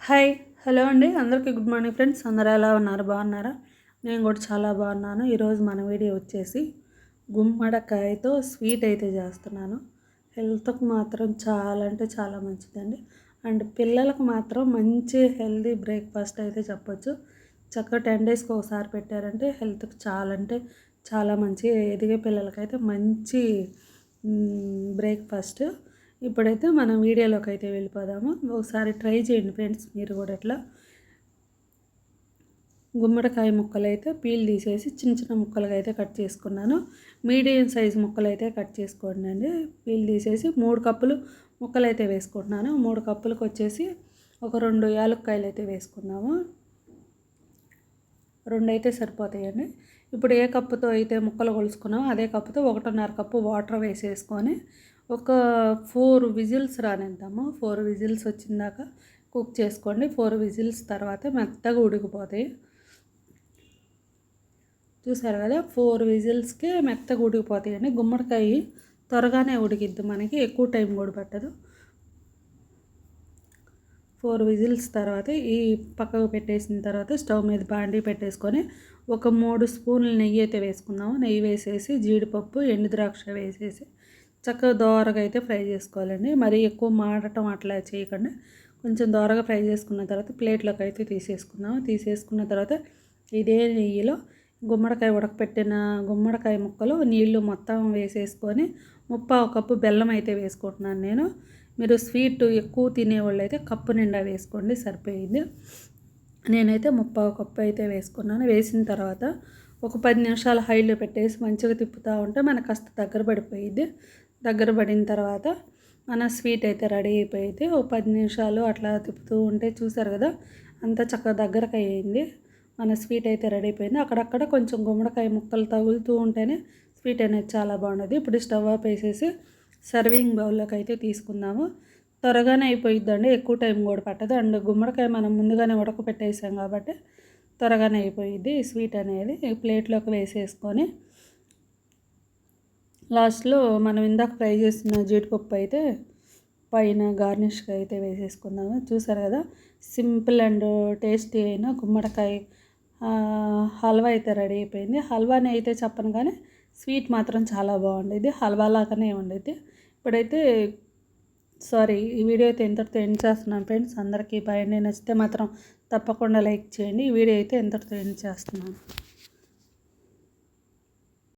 Hi hello అండి, అందరికీ good morning friends. అందరూ ఎలా ఉన్నారు? బాగున్నారా? నేను కూడా చాలా బాగున్నాను. ఈరోజు మన వీడియో వచ్చేసి గుమ్మడికాయతో స్వీట్ అయితే చేస్తున్నాను. హెల్త్కి మాత్రం చాలా అంటే చాలా మంచిదండి. అండ్ పిల్లలకు మాత్రం మంచి హెల్తీ బ్రేక్ఫాస్ట్ అయితే చెప్పొచ్చు. చక్కగా 10 డేస్కి ఒకసారి పెట్టారంటే హెల్త్కి చాలా అంటే చాలా మంచి. ఎదిగే పిల్లలకైతే మంచి బ్రేక్ఫాస్ట్. ఇప్పుడైతే మనం వీడియోలోకి అయితే వెళ్ళిపోదాము. ఒకసారి ట్రై చేయండి ఫ్రెండ్స్, మీరు కూడా ఇట్లా. గుమ్మడికాయ ముక్కలు అయితే పీల్ తీసేసి చిన్న చిన్న ముక్కలుగా అయితే కట్ చేసుకున్నాను. మీడియం సైజు ముక్కలు అయితే కట్ చేసుకోండి అండి. పీల్ తీసేసి 3 కప్పులు ముక్కలు అయితే వేసుకుంటున్నాను. 3 కప్పులకు వచ్చేసి ఒక 2 యాలక్కాయలు అయితే వేసుకున్నాము. 2 అయితే సరిపోతాయండి. ఇప్పుడు ఏ కప్పుతో అయితే ముక్కలు కొలుసుకున్నామో అదే కప్పుతో 1.5 కప్పు వాటర్ వేసేసుకొని ఒక 4 విజిల్స్ రానిద్దాము. 4 విజిల్స్ వచ్చిందాక కుక్ చేసుకోండి. 4 విజిల్స్ తర్వాత మెత్తగా ఉడికిపోతాయి. చూసారు కదా, 4 విజిల్స్కే మెత్తగా ఉడికిపోతాయండి. గుమ్మడికాయ త్వరగానే ఉడికిద్ది, మనకి ఎక్కువ టైం కూడా పట్టదు. 4 విజిల్స్ తర్వాత ఈ పక్కకు పెట్టేసిన తర్వాత స్టవ్ మీద బాండీ పెట్టేసుకొని ఒక 3 స్పూన్లు నెయ్యి అయితే వేసుకున్నాము. నెయ్యి వేసేసి జీడిపప్పు, ఎండు ద్రాక్ష వేసేసి చక్కగా దోరగా అయితే ఫ్రై చేసుకోవాలండి. మరి ఎక్కువ మాడటం అట్లా చేయకండి. కొంచెం దోరగా ఫ్రై చేసుకున్న తర్వాత ప్లేట్లోకి అయితే తీసేసుకున్నాము. తీసేసుకున్న తర్వాత ఇదే నెయ్యిలో ఉడకపెట్టిన గుమ్మడికాయ ముక్కలు నీళ్లు మొత్తం వేసేసుకొని 3/4 కప్పు బెల్లం అయితే వేసుకుంటున్నాను నేను. మీరు స్వీట్ ఎక్కువ తినేవాళ్ళు అయితే కప్పు నిండా వేసుకోండి, సరిపోయింది. నేనైతే 3/4 కప్పు అయితే వేసుకున్నాను. వేసిన తర్వాత ఒక 10 నిమిషాలు హైలో పెట్టేసి మంచిగా తిప్పుతూ ఉంటే మనకు కాస్త దగ్గర పడిపోయింది. దగ్గర పడిన తర్వాత మన స్వీట్ అయితే రెడీ అయిపోయింది. ఒక 10 నిమిషాలు అట్లా తిప్పుతూ ఉంటే చూసారు కదా, అంతా చక్కగా దగ్గరకు అయ్యింది. మన స్వీట్ అయితే రెడీ అయిపోయింది. అక్కడక్కడ కొంచెం గుమ్మడికాయ ముక్కలు తగులుతూ ఉంటేనే స్వీట్ అనేది చాలా బాగుంటుంది. ఇప్పుడు స్టవ్ ఆఫ్ వేసేసి సర్వింగ్ బౌల్లోకి అయితే తీసుకుందాము. త్వరగానే అయిపోయిద్దండి, ఎక్కువ టైం కూడా పట్టదు. అండ్ గుమ్మడికాయ మనం ముందుగానే ఉడకపెట్టేసాం కాబట్టి త్వరగానే అయిపోయిద్ది. స్వీట్ అనేది ప్లేట్లోకి వేసేసుకొని లాస్ట్లో మనం ఇందాక ఫ్రై చేసిన జీడిపప్పు అయితే పైన గార్నిష్గా అయితే వేసేసుకుందాము. చూసారు కదా, సింపుల్ అండ్ టేస్టీ అయిన గుమ్మడికాయ హల్వా అయితే రెడీ అయిపోయింది. హల్వాని అయితే చెప్పను కానీ స్వీట్ మాత్రం చాలా బాగుండేది, హల్వా లాగానే ఉండేది. ఇప్పుడైతే ఈ వీడియో అయితే ఎంతటితో ఎండ్ చేస్తున్నాను ఫ్రెండ్స్. అందరికీ బాయ్ అండి. నచ్చితే మాత్రం తప్పకుండా లైక్ చేయండి. ఈ వీడియో అయితే ఎంతటితో ఎండ్ చేస్తున్నాను.